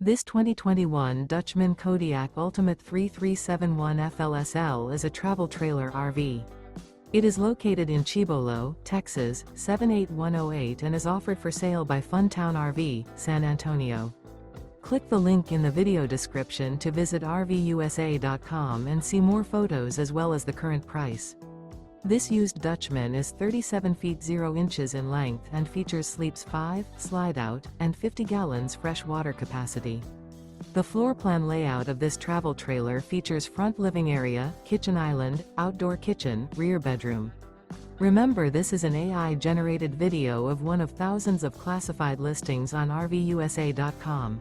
This 2021 Dutchmen Kodiak Ultimate 3371 FLSL is a travel trailer RV. It is located in Cibolo, Texas, 78108 and is offered for sale by Funtown RV, San Antonio. Click the link in the video description to visit RVUSA.com and see more photos as well as the current price. This used Dutchman is 37 feet 0 inches in length and features sleeps 5, slide-out, and 50 gallons fresh water capacity. The floor plan layout of this travel trailer features front living area, kitchen island, outdoor kitchen, rear bedroom. Remember, this is an AI-generated video of one of thousands of classified listings on RVUSA.com.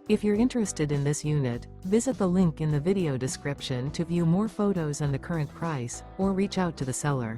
If you're interested in this unit, visit the link in the video description to view more photos and the current price, or reach out to the seller.